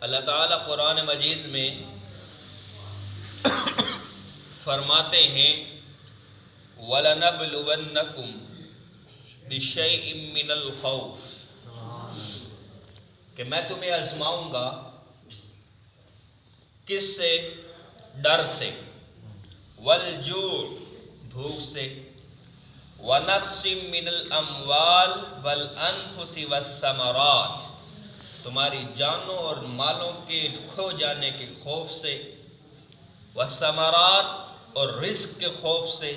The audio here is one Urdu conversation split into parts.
اللہ تعالیٰ قرآن مجید میں فرماتے ہیں وَلَنَبْلُوَنَّكُمْ بِشَيْءٍ مِّنَ الْخَوْفِ، کہ میں تمہیں آزماؤں گا کس سے؟ ڈر سے، وَالْجُوعِ بھوک سے، وَنَقْصٍ مِّنَ الْأَمْوَالِ وَالْأَنفُسِ وَالثَّمَرَاتِ، تمہاری جانوں اور مالوں کے کھو جانے کے خوف سے، وَالثَّمَرَاتِ اور رزق کے خوف سے،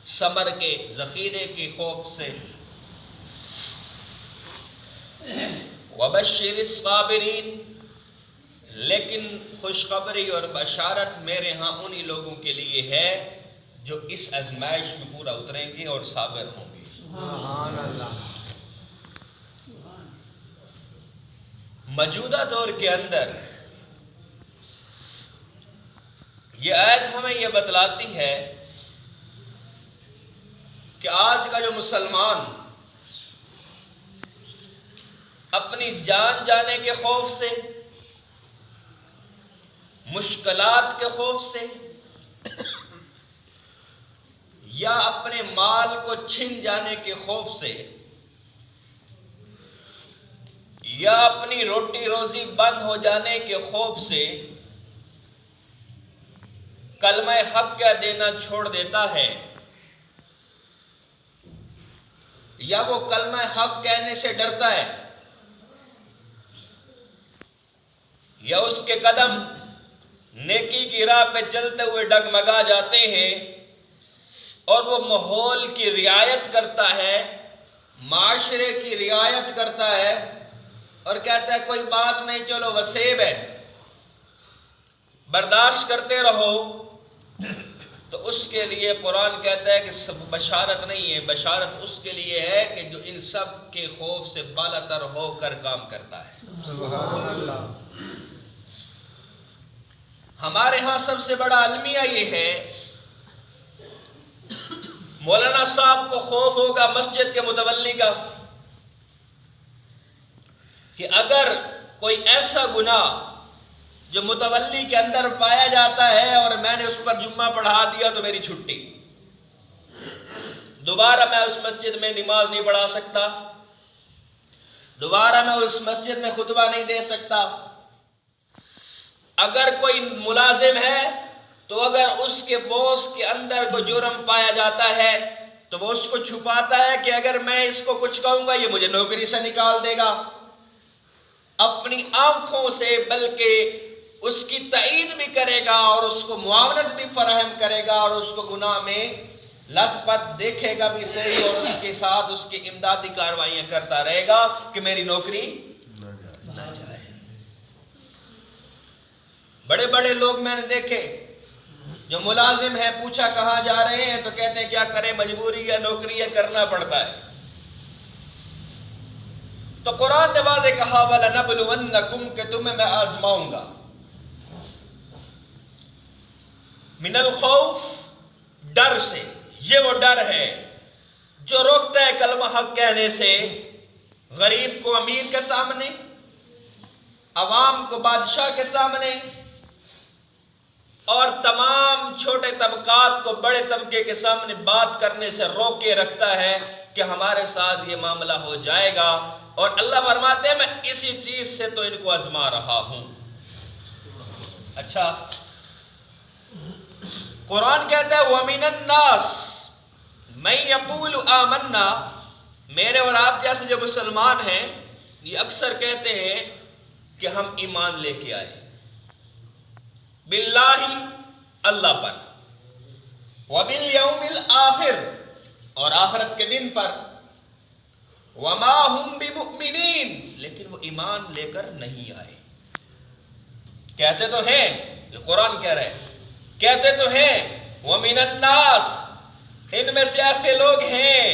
ثمر کے ذخیرے کے خوف سے، وَبَشِّرِ الصَّابِرِينَ، لیکن خوشخبری اور بشارت میرے ہاں انہی لوگوں کے لیے ہے جو اس آزمائش میں پورا اتریں گے اور صابر ہوں گے۔ سبحان اللہ۔ موجودہ دور کے اندر یہ آیت ہمیں یہ بتلاتی ہے کہ آج کا جو مسلمان اپنی جان جانے کے خوف سے، مشکلات کے خوف سے، یا اپنے مال کو چھن جانے کے خوف سے، یا اپنی روٹی روزی بند ہو جانے کے خوف سے کلمہ حق کیا دینا چھوڑ دیتا ہے، یا وہ کلمہ حق کہنے سے ڈرتا ہے، یا اس کے قدم نیکی کی راہ پہ چلتے ہوئے ڈگمگا جاتے ہیں اور وہ ماحول کی رعایت کرتا ہے، معاشرے کی رعایت کرتا ہے اور کہتا ہے کوئی بات نہیں، چلو وسیب ہے، برداشت کرتے رہو، تو اس کے لیے قرآن کہتا ہے کہ بشارت نہیں ہے، بشارت اس کے لیے ہے کہ جو ان سب کے خوف سے بالا تر ہو کر کام کرتا ہے۔ سبحان اللہ۔ ہمارے ہاں سب سے بڑا المیہ یہ ہے، مولانا صاحب کو خوف ہوگا مسجد کے متولی کا کہ اگر کوئی ایسا گناہ جو متولی کے اندر پایا جاتا ہے اور میں نے اس پر جمعہ پڑھا دیا تو میری چھٹی، دوبارہ میں اس مسجد میں نماز نہیں پڑھا سکتا، دوبارہ میں اس مسجد میں خطبہ نہیں دے سکتا۔ اگر کوئی ملازم ہے تو اگر اس کے باس کے اندر کوئی جرم پایا جاتا ہے تو وہ اس کو چھپاتا ہے کہ اگر میں اس کو کچھ کہوں گا یہ مجھے نوکری سے نکال دے گا، اپنی آنکھوں سے بلکہ اس کی تائید بھی کرے گا اور اس کو معاونت بھی فراہم کرے گا اور اس کو گناہ میں لت پت دیکھے گا بھی صحیح اور اس کے ساتھ اس کی امدادی کاروائیاں کرتا رہے گا کہ میری نوکری نہ جائے۔ بڑے بڑے لوگ میں نے دیکھے جو ملازم ہے، پوچھا کہاں جا رہے ہیں تو کہتے ہیں کیا کریں، مجبوری یا نوکری ہے، کرنا پڑتا ہے۔ تو قرآن نے واضح کہا وَلَنَبْلُوَنَّكُمْ کہ تمہیں میں آزماؤں گا، من الخوف ڈر سے، یہ وہ ڈر ہے جو روکتا ہے کلمہ حق کہنے سے، غریب کو امیر کے سامنے، عوام کو بادشاہ کے سامنے، اور تمام چھوٹے طبقات کو بڑے طبقے کے سامنے بات کرنے سے روک کے رکھتا ہے کہ ہمارے ساتھ یہ معاملہ ہو جائے گا، اور اللہ فرماتے ہیں میں اسی چیز سے تو ان کو آزما رہا ہوں۔ اچھا، قرآن کہتا ہے وَمِنَ النَّاسِ مَن يَقُولُ آمَنَّا، میرے اور آپ جیسے جو مسلمان ہیں یہ اکثر کہتے ہیں کہ ہم ایمان لے کے آئے باللہ، اللہ پر، وبالیوم الآخر، اور آخرت کے دن پر، وما ہم بمؤمنین، لیکن وہ ایمان لے کر نہیں آئے۔ کہتے تو ہیں، یہ قرآن کہہ رہے ہیں، کہتے تو ہیں ومن الناس، ان میں سے ایسے لوگ ہیں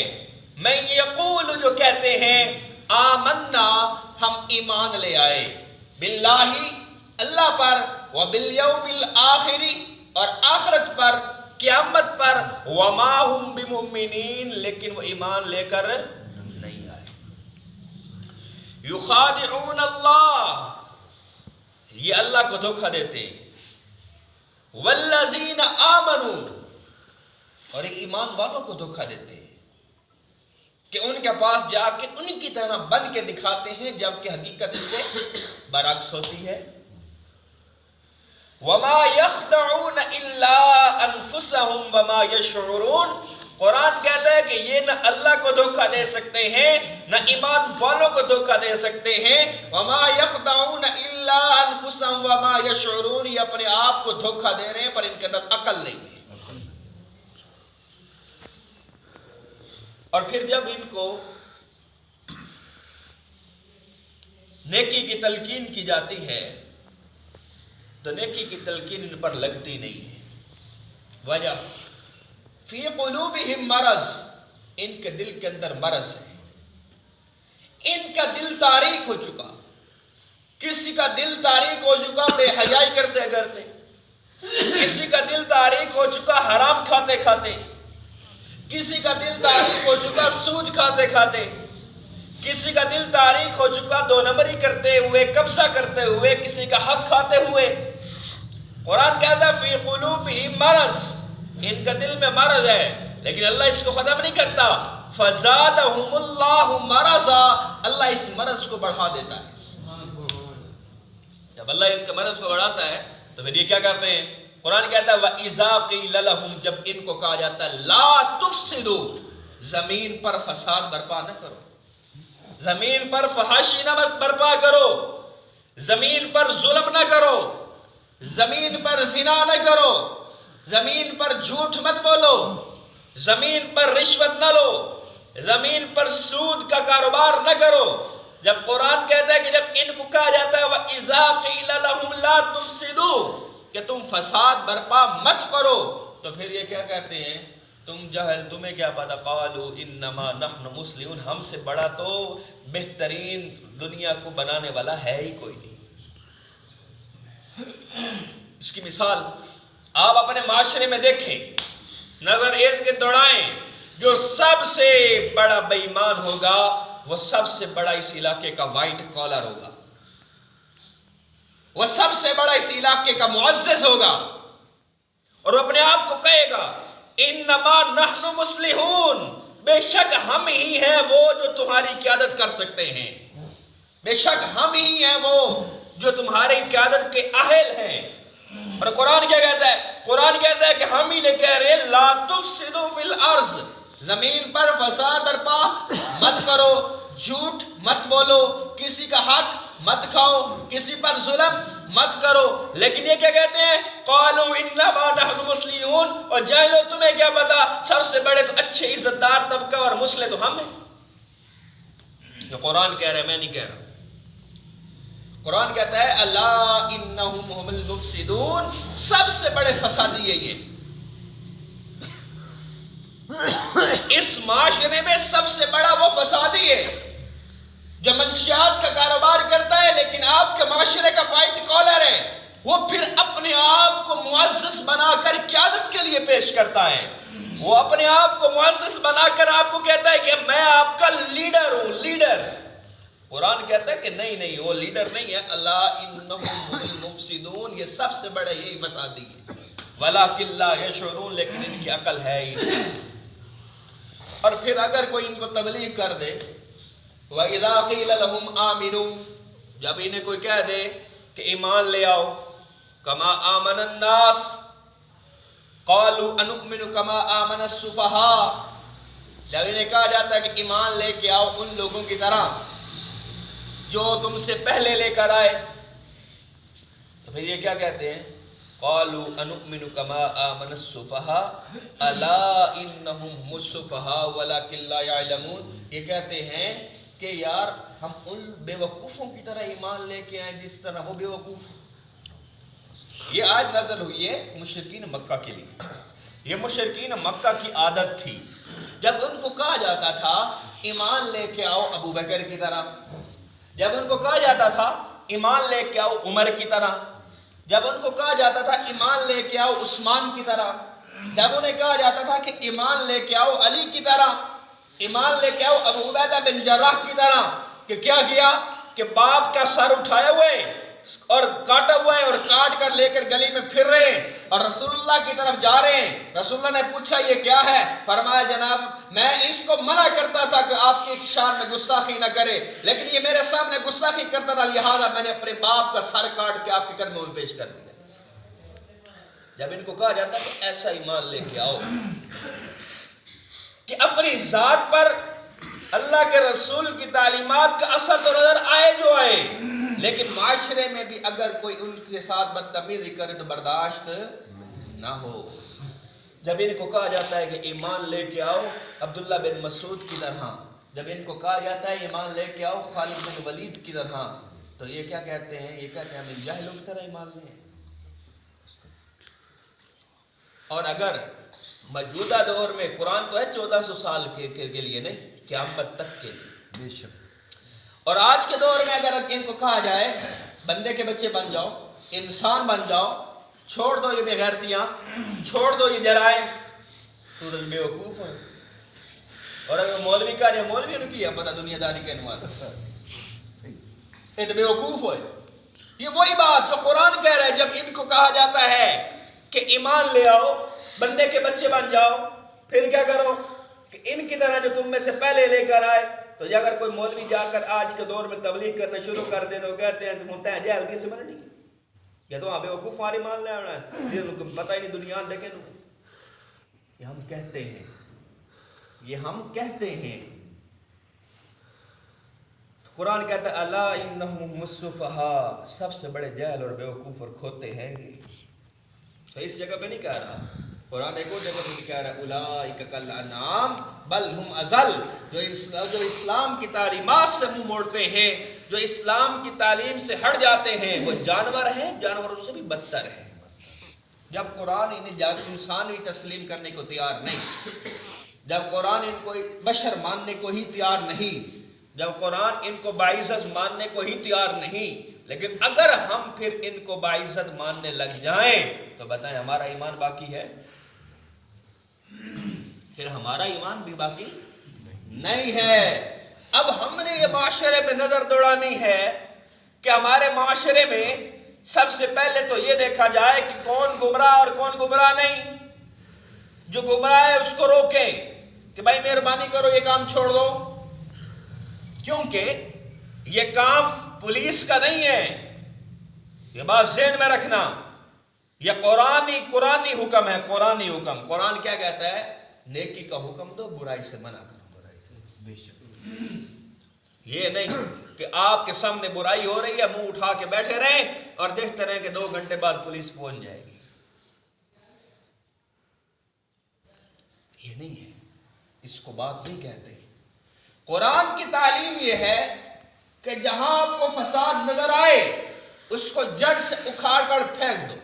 من یقول جو کہتے ہیں آمنا ہم ایمان لے آئے، باللہ اللہ پر، وبالیوم الآخر اور آخرت پر، قیامت پر، وما ہم بمؤمنین لیکن وہ ایمان لے کر نہیں آئے۔ یخادعون اللہ، یہ اللہ کو دھوکہ دیتے ہیں۔ والذین آمنوا، اور ایمان والوں کو دھوکہ دیتے ہیں کہ ان کے پاس جا کے ان کی طرح بن کے دکھاتے ہیں، جبکہ حقیقت سے برعکس ہوتی ہے۔ وما يخدعون الا انفسهم وما يشعرون، قرآن کہتا ہے کہ یہ نہ اللہ کو دھوکہ دے سکتے ہیں نہ ایمان والوں کو دھوکہ دے سکتے ہیں۔ وما يخدعون الا انفسهم وما يشعرون، یہ اپنے آپ کو دھوکہ دے رہے ہیں پر ان کے اندر عقل نہیں ہے۔ اور پھر جب ان کو نیکی کی تلقین کی جاتی ہے تو نیکی کی تلقین ان پر لگتی نہیں ہے۔ وجہ فی قلوبہم مرض، ان کے دل کے اندر مرض ہے، ان کا دل تاریک ہو چکا۔ کسی کا دل تاریک ہو چکا بے حیائی کرتے کرتے، کسی کا دل تاریک ہو چکا حرام کھاتے کھاتے، کسی کا دل تاریک ہو چکا سود کھاتے کھاتے، کسی کا دل تاریک ہو چکا دو نمبری کرتے ہوئے، قبضہ کرتے ہوئے، کسی کا حق کھاتے ہوئے۔ قرآن کہتا ہے فی قلوبہم مرض، ان کا دل میں مرض ہے، لیکن اللہ اس کو ختم نہیں کرتا۔ فزادہم اللہ مرضا، اللہ اس مرض کو بڑھا دیتا ہے۔ جب اللہ ان کے مرض کو بڑھاتا ہے تو پھر یہ کیا کرتے ہیں؟ قرآن کہتا ہے وَإِذَا قِيلَ لَهُمْ، جب ان کو کہا جاتا ہے لا تفسدوا، زمین پر فساد برپا نہ کرو، زمین پر فحاشی نہ برپا کرو، زمین پر ظلم نہ کرو، زمین پر زنا نہ کرو، زمین پر جھوٹ مت بولو، زمین پر رشوت نہ لو، زمین پر سود کا کاروبار نہ کرو۔ جب قرآن کہتا ہے کہ جب ان کو کہا جاتا ہے وَإِذَا قِيلَ لَهُمْ لَا تُفْسِدُوا، کہ تم فساد برپا مت کرو، تو پھر یہ کیا کہتے ہیں؟ تم جہل، تمہیں کیا پتا، قالوا انما نحن مسلمون، ہم سے بڑا تو بہترین دنیا کو بنانے والا ہے ہی کوئی نہیں۔ اس کی مثال آپ اپنے معاشرے میں دیکھیں، نظر ارد گرد دوڑائیں، جو سب سے بڑا بے ایمان ہوگا وہ سب سے بڑا اس علاقے کا وائٹ کالر ہوگا، وہ سب سے بڑا اس علاقے کا معزز ہوگا، اور وہ اپنے آپ کو کہے گا انما نحن مصلحون، بے شک ہم ہی ہیں وہ جو تمہاری قیادت کر سکتے ہیں، بے شک ہم ہی ہیں وہ جو تمہاری قیادت کے اہل ہیں۔ اور قرآن کیا کہتا ہے؟ قرآن کہتا ہے کہ ہم ہی لے کہہ رہے لا تفسدوا فی الارض، زمین پر فساد برپا مت کرو، جھوٹ مت بولو، کسی کا حق مت کھاؤ، کسی پر ظلم مت کرو۔ لیکن یہ کیا کہتے ہیں؟ قالوا انما نحن مسلمون، اور جاہلو تمہیں کیا پتا، سب سے بڑے تو اچھے عزت دار طبقہ اور مسلح تو ہم ہیں۔ یہ قرآن کہہ رہا ہے، میں نہیں کہہ رہا۔ قرآن کہتا ہے الا انہم هم المفسدون، سب سے بڑے فسادی ہے یہ، اس معاشرے میں سب سے بڑا وہ فسادی ہے جو منشیات کا کاروبار کرتا ہے لیکن آپ کے معاشرے کا وائٹ کالر ہے، وہ پھر اپنے آپ کو معزز بنا کر قیادت کے لیے پیش کرتا ہے، وہ اپنے آپ کو معزز بنا کر آپ کو کہتا ہے کہ میں آپ کا لیڈر ہوں، لیڈر۔ قرآن کہتا ہے کہ نہیں نہیں، وہ لیڈر نہیں ہے، الا انہم هم المفسدون، یہ سب سے بڑے یہی فسادی ہے، ولکن لا یشعرون، لیکن ان کی عقل ہے ہی نہیں۔ اور پھر اگر کوئی ان کو تبلیغ کر دے وَإِذَا قِيلَ لَهُمْ آمِنُوا، جب انہیں کوئی کہہ دے کہ ایمان لے آؤ، کما آمن الناس قالوا انؤمن کما آمن السفہاء، جب انہیں کہا جاتا ہے کہ ایمان لے کے آؤ ان لوگوں کی طرح جو تم سے پہلے لے کر آئے، تو پھر یہ کیا کہتے ہیں؟ قالوا انؤمن كما آمن السفهاء الا انهم هم السفهاء ولكن لا يعلمون، یہ کہتے ہیں کہ یار ہم ان بے وقوفوں کی طرح ایمان لے کے آئیں جس طرح وہ بے وقوف ہیں۔ یہ آج نازل ہوئی ہے مشرکین مکہ کے لیے۔ یہ مشرکین مکہ کی عادت تھی، جب ان کو کہا جاتا تھا ایمان لے کے آؤ ابو بکر کی طرح، جب ان کو کہا جاتا تھا ایمان لے کے آؤ عمر کی طرح، جب ان کو کہا جاتا تھا ایمان لے کے آؤ عثمان کی طرح، جب انہیں کہا جاتا تھا کہ ایمان لے کے آؤ علی کی طرح، ایمان لے کے آؤ ابو عبیدہ بن جراح کی طرح، کہ کیا کیا کہ باپ کا سر اٹھائے ہوئے اور کاٹا ہوا ہے اور کاٹ کر لے کر گلی میں پھر رہے ہیں اور رسول اللہ کی طرف جا رہے ہیں. رسول اللہ نے پوچھا یہ کیا ہے؟ فرمایا جناب میں اس کو منع کرتا تھا کہ آپ کی شان میں گستاخی نہ کرے، لیکن یہ میرے سامنے گستاخی کرتا تھا، لہذا میں نے اپنے باپ کا سر کاٹ کے آپ کے قدموں میں پیش کر دیا. جب ان کو کہا جاتا ہے کہ ایسا ایمان لے کے آؤ کہ اپنی ذات پر اللہ کے رسول کی تعلیمات کا اثر تو نظر آئے جو آئے، لیکن معاشرے میں بھی اگر کوئی ان کے ساتھ بدتمیزی کرے تو برداشت نہ ہو. جب ان کو کہا جاتا ہے کہ ایمان لے کے آؤ عبداللہ بن مسعود کی طرح، جب ان کو کہا جاتا ہے ایمان لے کے آؤ خالد بن ولید کی طرح، تو یہ کیا کہتے ہیں؟ یہ کہتے ہیں ہم جاہلوں کی طرح ایمان لیں. اور اگر موجودہ دور میں قرآن تو ہے 1400 سال کے لیے نہیں، قیامت تک کے لیے بے شک. اور آج کے دور میں اگر ان کو کہا جائے بندے کے بچے بن جاؤ، انسان بن جاؤ، چھوڑ دو یہ بے غیرتیاں، چھوڑ دو یہ جرائم، تو بے وقوف ہے. اور اگر مولوی کا رہے مولوی نے کیا پتہ دنیا داری کے انوار یہ تو بے وقوف ہوئے. یہ وہی بات جو قرآن کہہ رہا ہے. جب ان کو کہا جاتا ہے کہ ایمان لے آؤ، بندے کے بچے بن جاؤ، پھر کیا کرو کہ ان کی طرح جو تم میں سے پہلے لے کر آئے. تو اگر کوئی مولوی جا کر آج کے دور میں تبلیغ کرنا شروع کر دے تو کہتے ہیں تم ہوتا ہے جہل سے مرنی یا تو بے وقوف ہماری مان لے آنا ہے، پتہ ہی نہیں دنیا دیکھیں. یہ ہم کہتے ہیں، یہ ہم کہتے ہیں. قرآن کہتا ہے الا انہم السفہاء، سب سے بڑے جاہل اور بے وقوف اور کھوتے ہیں. تو اس جگہ پہ نہیں کہہ رہا، قرآن ایک اور جگہ پہ کہہ رہا ہے اولئک کالانعام بل ہم اضل. جو اسلام کی تعلیمات سے منہ موڑتے ہیں، جو اسلام کی تعلیم سے ہٹ جاتے ہیں، وہ جانور ہیں، جانوروں سے بھی بدتر ہیں. جب قرآن انہیں انسان بھی تسلیم کرنے کو تیار نہیں، جب قرآن ان کو بشر ماننے کو ہی تیار نہیں، جب قرآن ان کو باعزت ماننے کو ہی تیار نہیں، لیکن اگر ہم پھر ان کو باعزت ماننے لگ جائیں تو بتائیں ہمارا ایمان باقی ہے؟ پھر ہمارا ایمان بھی باقی نہیں ہے. اب ہم نے یہ معاشرے میں نظر دوڑانی ہے کہ ہمارے معاشرے میں سب سے پہلے تو یہ دیکھا جائے کہ کون گمراہ اور کون گمراہ نہیں. جو گمراہ ہے اس کو روکیں کہ بھائی مہربانی کرو یہ کام چھوڑ دو، کیونکہ یہ کام پولیس کا نہیں ہے. یہ بات ذہن میں رکھنا، یہ قرآنی حکم ہے. قرآنی حکم، قرآن کیا کہتا ہے؟ نیکی کا حکم دو، برائی سے منع کرو. بے شک. یہ نہیں کہ آپ کے سامنے برائی ہو رہی ہے منہ اٹھا کے بیٹھے رہیں اور دیکھتے رہیں کہ 2 گھنٹے بعد پولیس پہنچ جائے گی. یہ نہیں ہے، اس کو بات نہیں کہتے. قرآن کی تعلیم یہ ہے کہ جہاں آپ کو فساد نظر آئے اس کو جڑ سے اکھاڑ کر پھینک دو،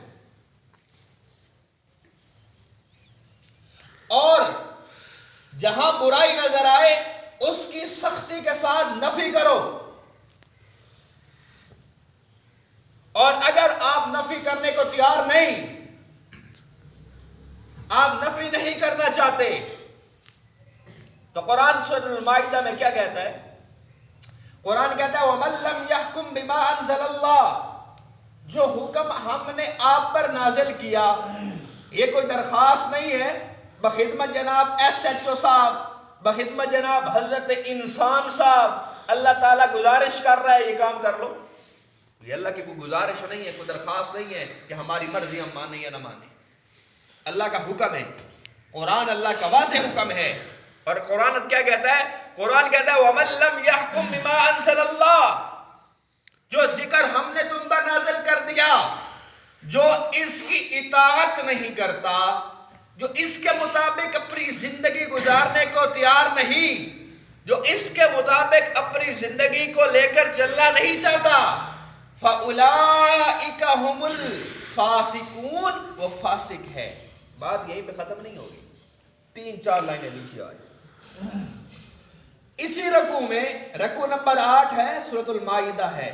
اور جہاں برائی نظر آئے اس کی سختی کے ساتھ نفی کرو. اور اگر آپ نفی کرنے کو تیار نہیں، آپ نفی نہیں کرنا چاہتے، تو قرآن سورۃ المائدہ میں کیا کہتا ہے؟ قرآن کہتا ہے وَمَن لَّمْ يَحْكُمْ بِمَا أَنزَلَ اللَّهُ، جو حکم ہم نے آپ پر نازل کیا. یہ کوئی درخواست نہیں ہے بخدمت جناب SHO صاحب، بخدمت جناب حضرت انسان صاحب، اللہ تعالیٰ گزارش کر رہا ہے یہ کام کر لو. یہ اللہ کی کوئی گزارش نہیں ہے، کوئی درخواست نہیں ہے کہ ہماری مرضی ہم مانیں یا نہ مانیں. اللہ کا حکم ہے، قرآن اللہ کا واضح حکم ہے. اور قرآن کیا کہتا ہے؟ قرآن کہتا ہے وَمَن لَّمْ يَحْكُمْ بِمَا أَنزَلَ اللَّهُ، جو ذکر ہم نے تم پر نازل کر دیا، جو اس کی اطاعت نہیں کرتا، جو اس کے مطابق اپنی زندگی گزارنے کو تیار نہیں، جو اس کے مطابق اپنی زندگی کو لے کر چلنا نہیں چاہتا، فَأُولَئِكَ هُمُ الْفَاسِقُونَ، وہ فاسق ہے. بات یہیں پہ ختم نہیں ہوگی، 3-4 لائنیں نیچے آ جائیں. اسی رکوع میں، رکوع نمبر 8 ہے، سورۃ المائدہ ہے،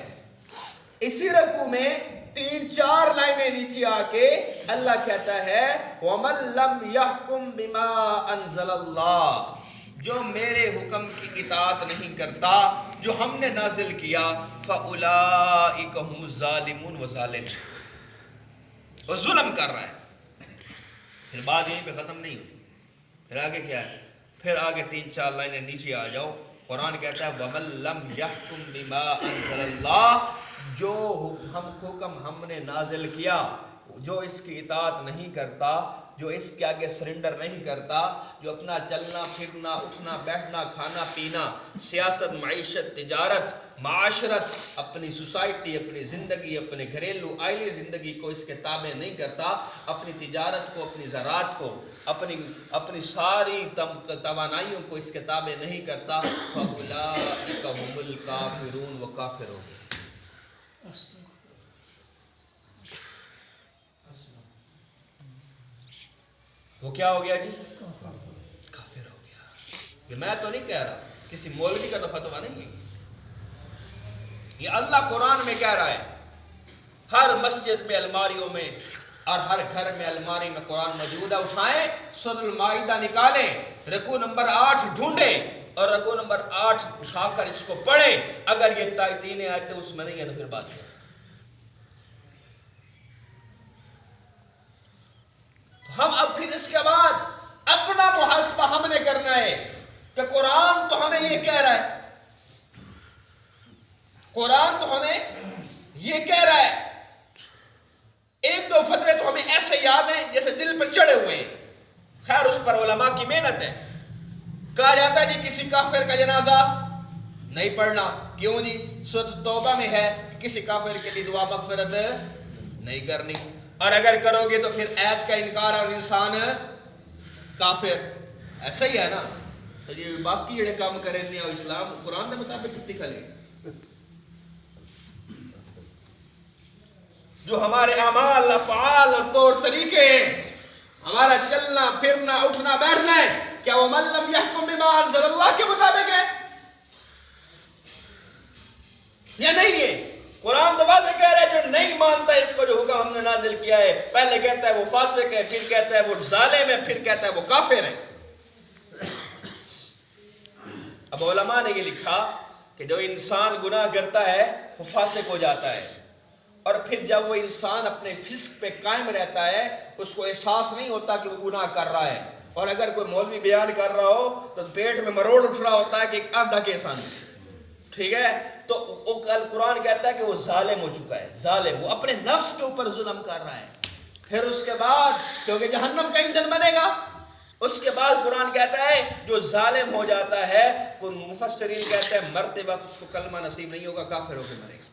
اسی رکوع میں 3-4 لائنیں نیچے آ کے اللہ کہتا ہے وَمَن لَّمْ يَحْكُمْ بِمَا أَنزَلَ اللَّهُ، جو میرے حکم کی اطاعت نہیں کرتا، جو ہم نے نازل کیا فَأُولَئِكَ هُمُ الظَّالِمُونَ و ظالم وہ ظلم کر رہا ہے. پھر بات یہیں پہ ختم نہیں ہوئی. پھر آگے کیا ہے؟ پھر آگے 3-4 لائنیں نیچے آ جاؤ. قرآن کہتا ہے وَمَن لَّمْ يَحْكُم بِمَا أَنزَلَ اللَّهُ جو حکم ہم نے نازل کیا جو اس کی اطاعت نہیں کرتا, جو اس کے آگے سرنڈر نہیں کرتا, جو اپنا چلنا پھرنا اٹھنا بیٹھنا کھانا پینا سیاست معیشت تجارت معاشرت اپنی سوسائٹی اپنی زندگی اپنے گھریلو آئلی زندگی کو اس کے تابع نہیں کرتا, اپنی تجارت کو اپنی زراعت کو اپنی ساری توانائیوں کو اس کے تابع نہیں کرتا فَأُولَئِكَ هُمُ الْكَافِرُونَ وہ کافر ہو گئے. وہ کیا ہو گیا جی؟ کافر ہو گیا. یہ میں تو نہیں کہہ رہا, کسی مولوی کا تو فتویٰ نہیں ہے, یہ اللہ قرآن میں کہہ رہا ہے. ہر مسجد میں الماریوں میں اور ہر گھر میں الماری میں قرآن موجود ہے. اٹھائیں سورۃ المائدہ نکالیں, رکوع نمبر 8 ڈھونڈیں اور رکوع نمبر 8 اٹھا کر اس کو پڑھیں. اگر یہ 3 آیتیں اس میں نہیں ہے تو پھر بات کریں. ہم اب پھر اس کے بعد اپنا محاسبہ ہم نے کرنا ہے کہ قرآن تو ہمیں یہ کہہ رہا ہے, قرآن تو ہمیں یہ کہہ رہا ہے. ایک دو فتوے تو ہمیں ایسے یاد ہیں جیسے دل پر چڑھے ہوئے ہیں. خیر اس پر علماء کی محنت ہے. کہا جاتا ہے جی کسی کافر کا جنازہ نہیں پڑھنا. کیوں جی؟ سورۃ توبہ میں ہے کسی کافر کے لیے دعا مغفرت نہیں کرنی, اور اگر کرو گے تو پھر ایت کا انکار اور انسان کافر. ایسا ہی ہے نا. تو یہ باقی جڑے کام کریں گے اور اسلام قرآن کے مطابق کتنی کھلے جو ہمارے اعمال افعال اور طور طریقے ہمارا چلنا پھرنا اٹھنا بیٹھنا ہے کیا وہ من لم یحکم بما انزل اللہ کے مطابق ہے یا نہیں ہے؟ قرآن تو واضح کہہ رہا ہے جو نہیں مانتا اس کو جو حکم ہم نے نازل کیا ہے, پہلے کہتا ہے وہ فاسق ہے, پھر کہتا ہے وہ ظالم ہے, پھر کہتا ہے وہ کافر ہے. اب علماء نے یہ لکھا کہ جو انسان گناہ کرتا ہے وہ فاسق ہو جاتا ہے, اور پھر جب وہ انسان اپنے فسق پہ قائم رہتا ہے اس کو احساس نہیں ہوتا کہ وہ گناہ کر رہا ہے. اور اگر کوئی مولوی بیان کر رہا ہو تو پیٹ میں مروڑ اٹھ رہا ہوتا ہے کہ ایک آدھا کے انسان, ٹھیک ہے, تو قرآن کہتا ہے کہ وہ ظالم ہو چکا ہے. ظالم, وہ اپنے نفس کے اوپر ظلم کر رہا ہے. پھر اس کے بعد کیونکہ جہنم کا ایندھن بنے گا, اس کے بعد قرآن کہتا ہے جو ظالم ہو جاتا ہے مفسرین کہتے ہیں مرتے وقت اس کو کلمہ نصیب نہیں ہوگا, کافر ہو کے مرے گا.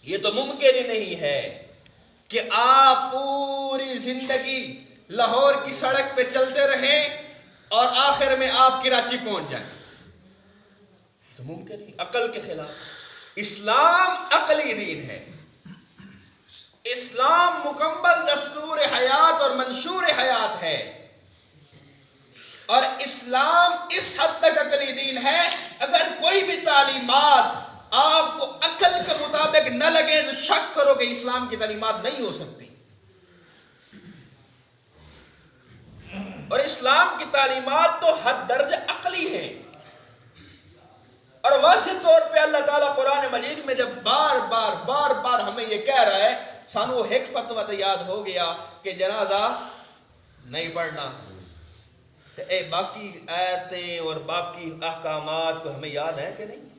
یہ تو ممکن ہی نہیں ہے کہ آپ پوری زندگی لاہور کی سڑک پہ چلتے رہیں اور آخر میں آپ کراچی پہنچ جائیں. تو ممکن نہیں, عقل کے خلاف. اسلام عقلی دین ہے. اسلام مکمل دستور حیات اور منشور حیات ہے, اور اسلام اس حد تک عقلی دین ہے اگر کوئی بھی تعلیمات آپ کو عقل کے مطابق نہ لگے تو شک کرو کہ اسلام کی تعلیمات نہیں ہو سکتی. اور اسلام کی تعلیمات تو حد درجہ عقلی ہیں, اور واضح طور پہ اللہ تعالیٰ قرآن مجید میں جب بار بار ہمیں یہ کہہ رہا ہے, سانو وہ ایک فتویٰ تو یاد ہو گیا کہ جنازہ نہیں پڑھنا, تو باقی آیتیں اور باقی احکامات کو ہمیں یاد ہے کہ نہیں؟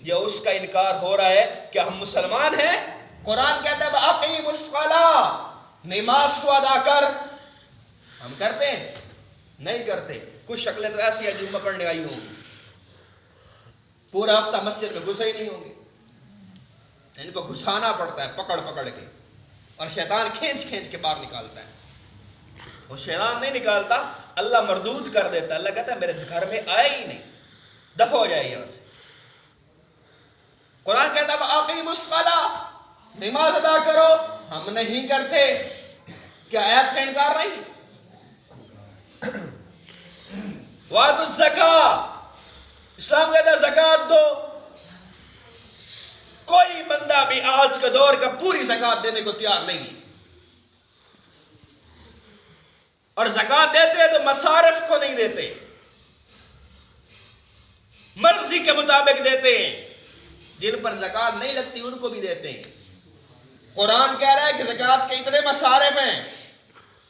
یا اس کا انکار ہو رہا ہے کہ ہم مسلمان ہیں؟ قرآن کہتا ہے اقیم الصلاۃ, نماز کو ادا کر. ہم کرتے ہیں؟ نہیں کرتے. کچھ شکلیں تو ایسی ہیں جمعہ پڑھنے آئی ہوں پورا ہفتہ مسجد میں گھسے ہی نہیں ہوں گے. ان کو گھسانا پڑتا ہے پکڑ کے, اور شیطان کھینچ کے باہر نکالتا ہے. وہ شیطان نہیں نکالتا, اللہ مردود کر دیتا. اللہ کہتا ہے میرے گھر میں آئے ہی نہیں, دفع ہو جائے یہاں سے. قرآن کہتا ہے اقیم الصلاۃ, نماز ادا کرو. ہم نہیں کرتے. کیا آیات کا انکار نہیں؟ وآتوا الزکاۃ, اسلام کہتا ہے زکات دو. کوئی بندہ بھی آج کا دور کا پوری زکات دینے کو تیار نہیں ہے. اور زکات دیتے ہیں تو مصارف کو نہیں دیتے، مرضی کے مطابق دیتے ہیں، جن پر زکات نہیں لگتی ان کو بھی دیتے ہیں۔ قرآن کہہ رہا ہے کہ زکات کے اتنے مصارف ہیں،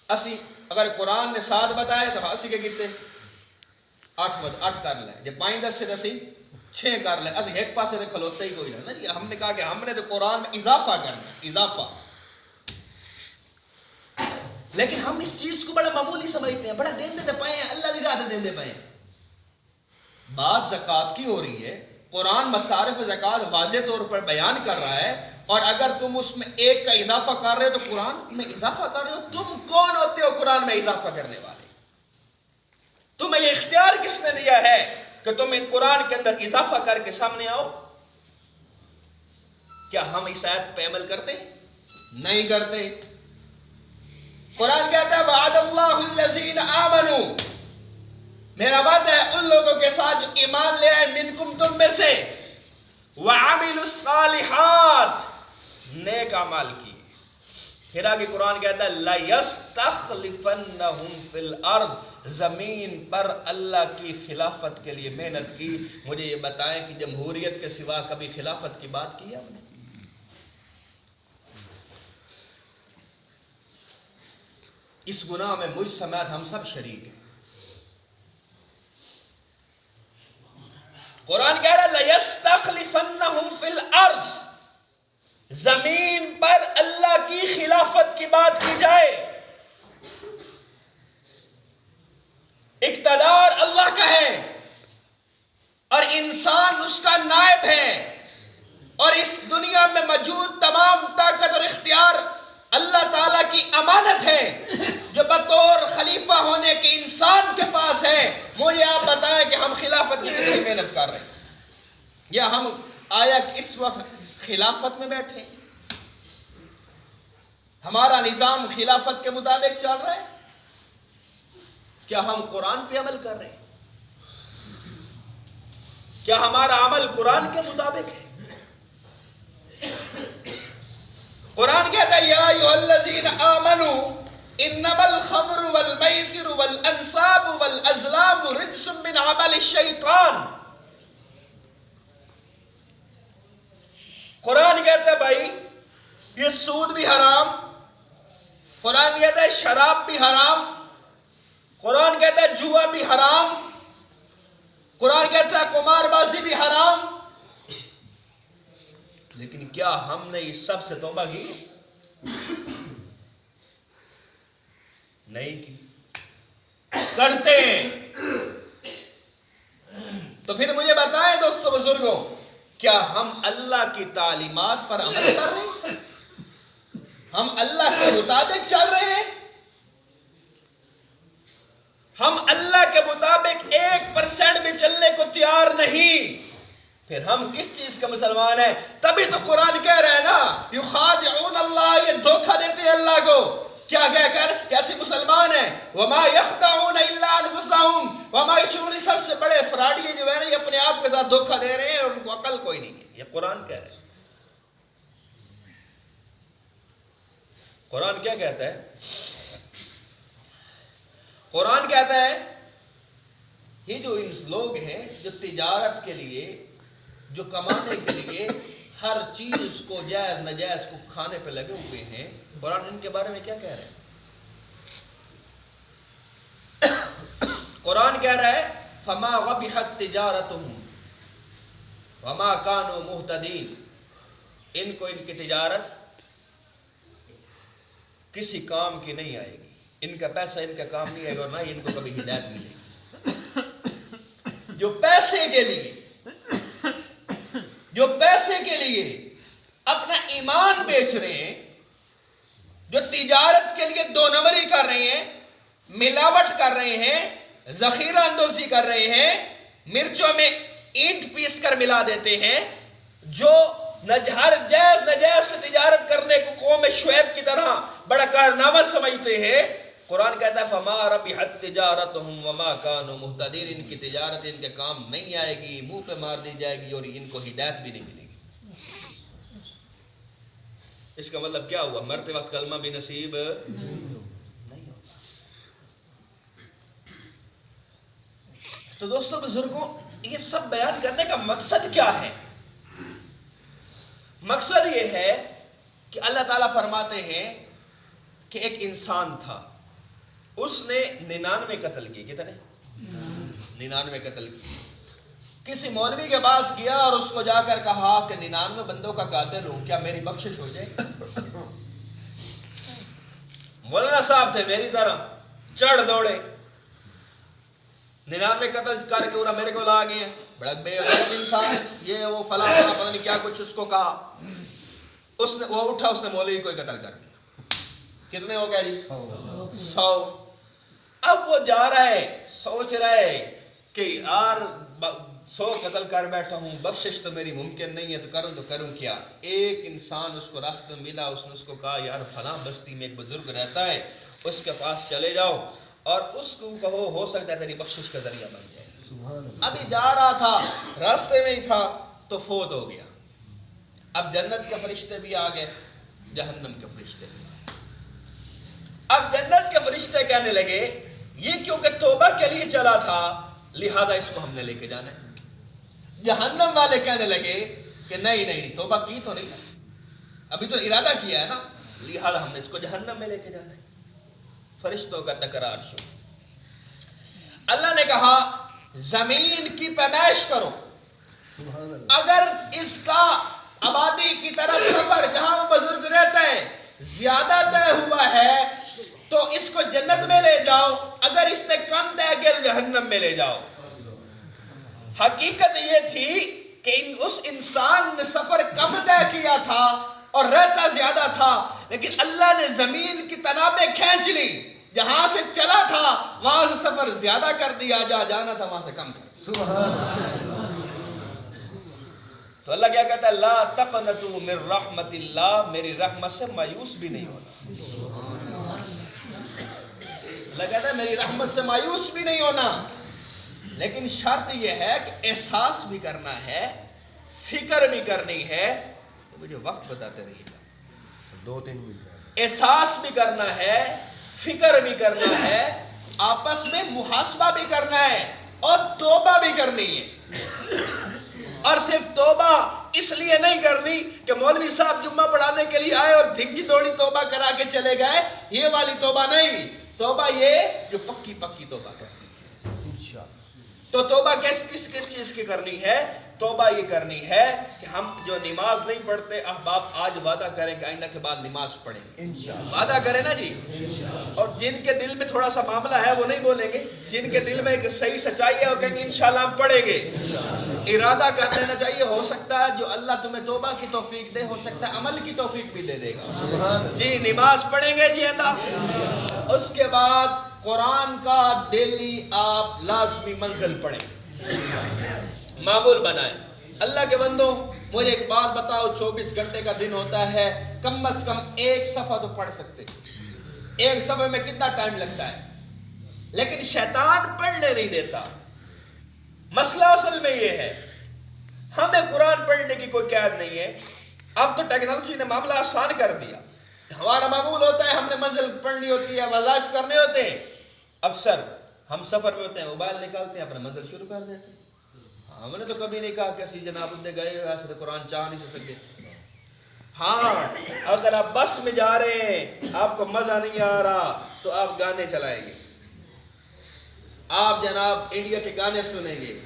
اسی اگر قرآن نے 7 بتائے تو اسی کے کتنے 8 کر لیں، جب 5 10 سے 6 کر لیں، اسی ایک پاسے سے کھلوتے ہی کوئی نہیں۔ ہم نے کہا کہ ہم نے تو قرآن میں اضافہ کرنا ہے، اضافہ، لیکن ہم اس چیز کو بڑا معمولی سمجھتے ہیں، بڑا دیندے پائے ہیں، اللہ کی راہ دیندے پائے ہیں۔ بات زکات کی ہو رہی ہے، قرآن مصارف زکات واضح طور پر بیان کر رہا ہے، اور اگر تم اس میں ایک کا اضافہ کر رہے ہو تو قرآن میں اضافہ کر رہے ہو۔ تم کون ہوتے ہو قرآن میں اضافہ کرنے والے؟ تمہیں یہ اختیار کس نے دیا ہے کہ تم قرآن کے اندر اضافہ کر کے سامنے آؤ؟ کیا ہم اس آیت پہ عمل کرتے؟ نہیں کرتے۔ قرآن کہتا ہے وعد اللہ الذین آمنوا، میرا وعدہ ہے ان لوگوں کے ساتھ جو ایمان لے آئے، منکم تم میں سے، وعملوا الصالحات، نیک اعمال کی۔ پھر آگے قرآن کہتا ہے لَيَسْتَخْلِفَنَّهُمْ فِي الْأَرْضِ، زمین پر اللہ کی خلافت کے لیے محنت کی۔ مجھے یہ بتائیں کہ جمہوریت کے سوا کبھی خلافت کی بات کی ہے ہم نے؟ اس گناہ میں مجھ سمیت ہم سب شریک ہیں۔ قرآن کہہ رہا ہے لَيَسْتَخْلِفَنَّهُمْ فِي الْأَرْضِ، زمین پر اللہ کی خلافت کی بات کی جائے۔ اقتدار اللہ کا ہے اور انسان اس کا نائب ہے، اور اس دنیا میں موجود تمام طاقت اور اختیار اللہ تعالیٰ کی امانت ہے جو بطور خلیفہ ہونے کے انسان کے پاس ہے۔ مجھے آپ بتائیں کہ ہم خلافت کی کتنی محنت کر رہے ہیں، یا ہم آیا کہ اس وقت خلافت میں بیٹھے، ہمارا نظام خلافت کے مطابق چل رہا ہے؟ کیا ہم قرآن پہ عمل کر رہے ہیں؟ کیا ہمارا عمل قرآن کے مطابق ہے؟ قرآن کہتا ہے یا ایھا الذین آمنوا انما الخمر والمیسر والانصاب والازلام رجس من عمل الشیطان۔ قرآن کہتا ہے بھائی یہ سود بھی حرام، قرآن کہتا ہے شراب بھی حرام، قرآن کہتا ہے جوا بھی حرام، قرآن کہتا ہے قمار بازی بھی حرام، لیکن کیا ہم نے اس سب سے توبہ کی؟ نہیں کی، کرتے ہیں۔ تو پھر مجھے بتائیں دوستو بزرگوں، کیا ہم اللہ کی تعلیمات پر عمل کر رہے ہیں؟ ہم اللہ کے مطابق چل رہے ہیں؟ ہم اللہ کے مطابق 1% بھی چلنے کو تیار نہیں، پھر ہم کس چیز کا مسلمان ہیں؟ تبھی تو قرآن کہہ رہا ہے نا یخادعون اللہ، یہ دھوکہ دیتے ہیں اللہ کو، کیا کہہ کر کیسے مسلمان ہیں؟ وما یخدعون الا انفسهم وما یشعرون۔ سب سے بڑے فراڈی جو ہے نا یہ اپنے آپ کے ساتھ دھوکہ دے رہے ہیں اور ان کو عقل کوئی نہیں ہے، یہ قرآن کہہ رہا ہے۔ قرآن کیا کہتا ہے؟ قرآن کہتا ہے یہ جو لوگ ہیں جو تجارت کے لیے، جو کمانے کے لیے ہر چیز کو جائز ناجائز کو کھانے پہ لگے ہوئے ہیں، قرآن ان کے بارے میں کیا کہہ رہا ہے؟ قرآن کہہ رہا ہے فما ربحت تجارتهم وما كانوا مهتدين، ان کو ان کی تجارت کسی کام کی نہیں آئے گی، ان کا پیسہ ان کا کام نہیں آئے گا، اور نہ ہی ان کو کبھی ہدایت ملے گی۔ جو پیسے کے لیے اپنا ایمان بیچ رہے ہیں، جو تجارت کے لیے 2 نمبری کر رہے ہیں، ملاوٹ کر رہے ہیں، ذخیرہ اندوزی کر رہے ہیں، مرچوں میں اینٹ پیس کر ملا دیتے ہیں، جو ہر جائز ناجائز سے تجارت کرنے کو قوم شعیب کی طرح بڑا کارنامہ سمجھتے ہیں، قرآن کہتا ہے فما ربحت تجارتهم وما كانوا مهتدين، ان کی تجارت ان کے کام نہیں آئے گی، منہ پہ مار دی جائے گی اور ان کو ہدایت بھی نہیں ملے گی۔ اس کا مطلب کیا ہوا؟ مرتے وقت کلمہ بھی نصیب نہیں ہوگا۔ تو دوستو بزرگوں، یہ سب بیان کرنے کا مقصد کیا ہے؟ مقصد یہ ہے کہ اللہ تعالیٰ فرماتے ہیں کہ ایک انسان تھا، اس نے 99 قتل کیے. کتنے؟ 99 قتل کیے. کسی مولوی کے پاس گیا اور اس کو جا کر کہا کہ 99 بندوں کا قاتل ہوں، کیا میری بخشش ہو جائے؟ مولانا صاحب تھے میری طرح، چڑھ دوڑے، 99 قتل کر کے انہوں میرے کو لا گئے. بڑا بے غیرت انسان ہے یہ وہ فلاں فلاں، پتہ نہیں کیا کچھ اس کو کہا. اس نے وہ اٹھا، اس نے مولوی کو قتل کر دیا. کتنے ہو گئے جی؟ 100. اب وہ جا رہا ہے، سوچ رہا ہے کہ یار 100 قتل کر بیٹھا ہوں، بخشش تو میری ممکن نہیں ہے، تو کروں کیا؟ ایک انسان اس کو راستے میں ملا، اس نے اس کو کہا یار فلاں بستی میں ایک بزرگ رہتا ہے، اس کے پاس چلے جاؤ اور اس کو کہو، ہو سکتا ہے تیری بخشش کا ذریعہ بن جائے. ابھی جا رہا تھا، راستے میں ہی تھا تو فوت ہو گیا. اب جنت کے فرشتے بھی آ گئے، جہنم کے فرشتے بھی. اب جنت کے فرشتے کہنے لگے یہ کیونکہ توبہ کے لیے چلا تھا لہذا اس کو ہم نے لے کے جانا ہے. جہنم والے کہنے لگے کہ نہیں توبہ کی تو نہیں، ابھی تو ارادہ کیا ہے نا، لہذا ہم نے اس کو جہنم میں لے کے جانا ہے. فرشتوں کا تکرار شروع. اللہ نے کہا زمین کی پیمائش کرو، اگر اس کا آبادی کی طرف سفر جہاں وہ بزرگ رہتا ہے زیادہ طے ہوا ہے تو اس کو جنت میں لے جاؤ، اگر اس نے کم طے کیا جہنم میں لے جاؤ. حقیقت یہ تھی کہ اس انسان نے سفر کم طے کیا تھا اور رہتا زیادہ تھا، لیکن اللہ نے زمین کی تنابیں کھینچ لی، جہاں سے چلا تھا وہاں سے سفر زیادہ کر دیا، جہاں جانا تھا وہاں سے کم کر دیا. سبحان اللہ. تو اللہ کیا کہتا ہے؟ لا تقنطوا من رحمت اللہ، میری رحمت سے مایوس بھی نہیں ہونا. اللہ کہتا ہے میری رحمت سے مایوس بھی نہیں ہونا، لیکن شرط یہ ہے کہ احساس بھی کرنا ہے، فکر بھی کرنی ہے. تو مجھے وقت بتاتے رہیے گا. 2-3 منٹ. احساس بھی کرنا ہے، فکر بھی کرنا ہے، آپس میں محاسبہ بھی کرنا ہے اور توبہ بھی کرنی ہے. اور صرف توبہ اس لیے نہیں کرنی کہ مولوی صاحب جمعہ پڑھانے کے لیے آئے اور دھنگی دوڑی توبہ کرا کے چلے گئے، یہ والی توبہ نہیں. توبہ یہ جو پکی توبہ کرنی ہے. تو توبہ کس چیز کی کرنی ہے؟ توبہ یہ کرنی ہے کہ ہم جو نماز نہیں پڑھتے احباب آج وعدہ کریں کہ آئندہ کے بعد نماز پڑھیں گے. وعدہ کریں نا جی. اور جن کے دل میں تھوڑا سا معاملہ ہے وہ نہیں بولیں گے، جن کے دل میں ایک صحیح سچائی ہے وہ کہیں گے انشاءاللہ ہم پڑھیں گے. ارادہ کر لینا چاہیے، ہو سکتا ہے جو اللہ تمہیں توبہ کی توفیق دے، ہو سکتا ہے عمل کی توفیق بھی دے دے گا. جی نماز پڑھیں گے جی اللہ. اس کے بعد قرآن کا ڈیلی آپ لازمی منزل پڑھیں، معمول بنائیں. اللہ کے بندوں مجھے ایک بات بتاؤ، 24 گھنٹے کا دن ہوتا ہے، کم از کم ایک صفحہ تو پڑھ سکتے. ایک صفحے میں کتنا ٹائم لگتا ہے؟ لیکن شیطان پڑھنے نہیں دیتا. مسئلہ اصل میں یہ ہے ہمیں قرآن پڑھنے کی کوئی قید نہیں ہے. اب تو ٹیکنالوجی نے معاملہ آسان کر دیا. ہمارا معمول ہوتا ہے ہم نے منزل پڑھنی ہوتی ہے، وظائف کرنے ہوتے ہیں، اکثر ہم سفر میں ہوتے ہیں موبائل نکالتے ہیں اپنا منزل شروع کر دیتے ہیں. ہم نے تو کبھی نہیں کہا کسی جناب نے گئے ایسے تو قرآن چاہ نہیں سکتے. ہاں اگر آپ بس میں جا رہے ہیں آپ کو مزہ نہیں آ رہا تو آپ گانے چلائیں گے، آپ جناب انڈیا کے گانے سنیں گے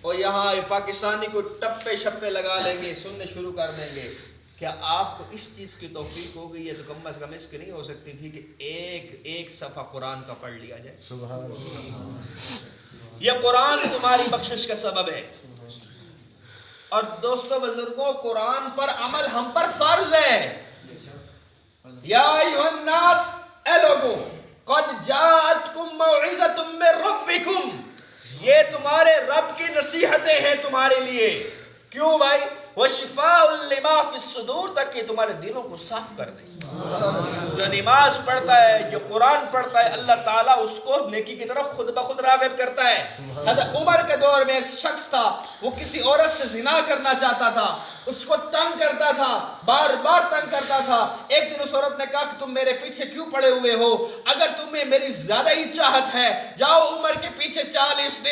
اور یہاں پاکستانی کو ٹپے شپے لگا لیں گے، سننے شروع کر دیں گے. کیا آپ کو اس چیز کی توفیق ہو گئی ہے تو کم از کم اس کی نہیں ہو سکتی تھی کہ ایک صفحہ قرآن کا پڑھ لیا جائے؟ سبحان اللہ. یہ قرآن تمہاری بخشش کا سبب ہے. اور دوستو بزرگوں قرآن پر عمل ہم پر فرض ہے. یا ایھا الناس، اے لوگوں، قد جاءتکم موعظۃ من ربکم، یہ تمہارے رب کی نصیحتیں ہیں تمہارے لیے. کیوں بھائی؟ وشفاء لما فی الصدور، تک کہ تمہارے دلوں کو صاف کر دیں. جو نماز پڑھتا ہے، جو قرآن پڑھتا ہے، اللہ تعالیٰ اس کو نیکی کی طرف خود بخود راغب کرتا ہے. حضرت عمر کے دور میں ایک شخص تھا، وہ کسی عورت سے زنا کرنا چاہتا تھا. اس کو تنگ کرتا تھا، بار بار تنگ کرتا تھا۔ ایک دن اس عورت نے کہا کہ تم میرے پیچھے کیوں پڑے ہوئے ہو؟ اگر تمہیں میری زیادہ ہی چاہت ہے، جاؤ عمر کے پیچھے 40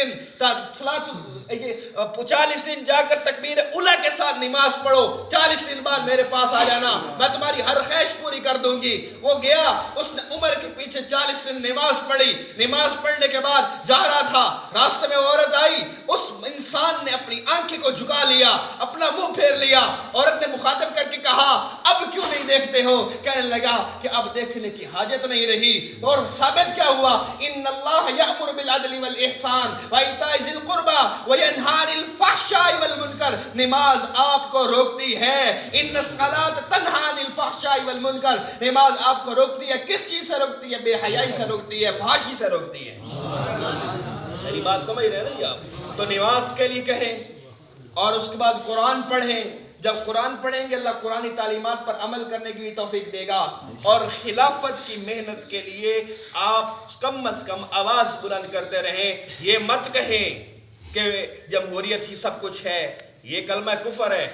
دن جا کر تکبیر اولیٰ کے ساتھ نماز پڑھو، 40 دن بعد میرے پاس آ جانا، میں تمہاری ہر خواہش پوری کر دوں گی۔ وہ گیا، اس نے عمر کے پیچھے 40 دن نماز پڑھی۔ نماز پڑھنے کے بعد جا رہا تھا، راستے میں عورت آئی، اس انسان نے اپنی آنکھیں کو جھکا لیا، اپنا منہ پھیر لیا۔ عورت نے مخاطب کر کے کہا اب کیوں نہیں دیکھتے ہو؟ کہنے لگا کہ اب دیکھنے کی حاجت نہیں رہی۔ اور ثابت کیا ہوا؟ ان اللہ یأمر بالعدل والاحسان وایتاء ذی القربى وینہی عن الفحشاء والمنکر۔ نماز آپ کو روکتی ہے، ان الصلاۃ تنہی عن الفحشاء والمنکر۔ نماز آپ کو روکتی ہے، کس چیز سے روکتی ہے؟ بے حیائی سے روکتی ہے، فحاشی سے روکتی ہے۔ میری بات سمجھ رہے ہیں نا جی آپ؟ تو نماز کے لیے کہیں، اور اس کے بعد قرآن پڑھیں۔ جب قرآن پڑھیں گے اللہ قرآنی تعلیمات پر عمل کرنے کی بھی توفیق دے گا۔ اور خلافت کی محنت کے لیے آپ کم از کم آواز بلند کرتے رہیں۔ یہ مت کہیں کہ جمہوریت ہی سب کچھ ہے، یہ کلمہ کفر ہے۔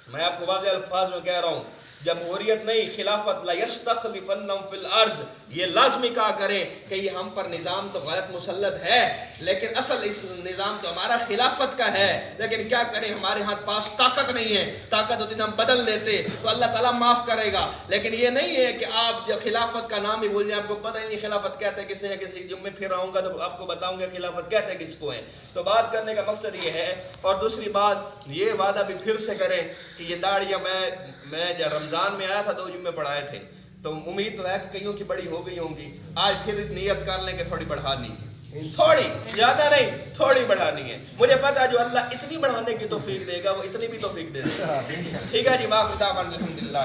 میں آپ کو واضح الفاظ میں کہہ رہا ہوں، جمہوریت نہیں، خلافت لا یستخلفنہم فی الارض، یہ لازمی کہا کریں کہ یہ ہم پر نظام تو غلط مسلط ہے، لیکن اصل اس نظام تو ہمارا خلافت کا ہے، لیکن کیا کریں ہمارے ہاتھ پاس طاقت نہیں ہے، طاقت ہوتی تو ہم بدل دیتے تو اللہ تعالیٰ معاف کرے گا۔ لیکن یہ نہیں ہے کہ آپ جب خلافت کا نام ہی بھول جائیں، آپ کو پتہ ہی نہیں خلافت کہتے ہیں کس نے، کسی جب میں پھر آؤں گا تو آپ کو بتاؤں گا خلافت کہتے ہیں کس کو ہے۔ تو بات کرنے کا مقصد یہ ہے، اور دوسری بات یہ وعدہ بھی پھر سے کریں کہ یہ داڑیاں میں جب رمضان میں آیا تھا 2 جمعے پڑھائے تھے، تو امید تو ہے کہ کئیوں کی بڑی ہو گئی ہوں گی، آج پھر نیت کر لیں کہ تھوڑی بڑھانی ہے، تھوڑی، زیادہ نہیں، تھوڑی بڑھانی ہے۔ مجھے پتا جو اللہ اتنی بڑھانے کی توفیق دے گا وہ اتنی بھی توفیق دے گا۔ ٹھیک ہے جی، باقی دعوانا الحمدللہ۔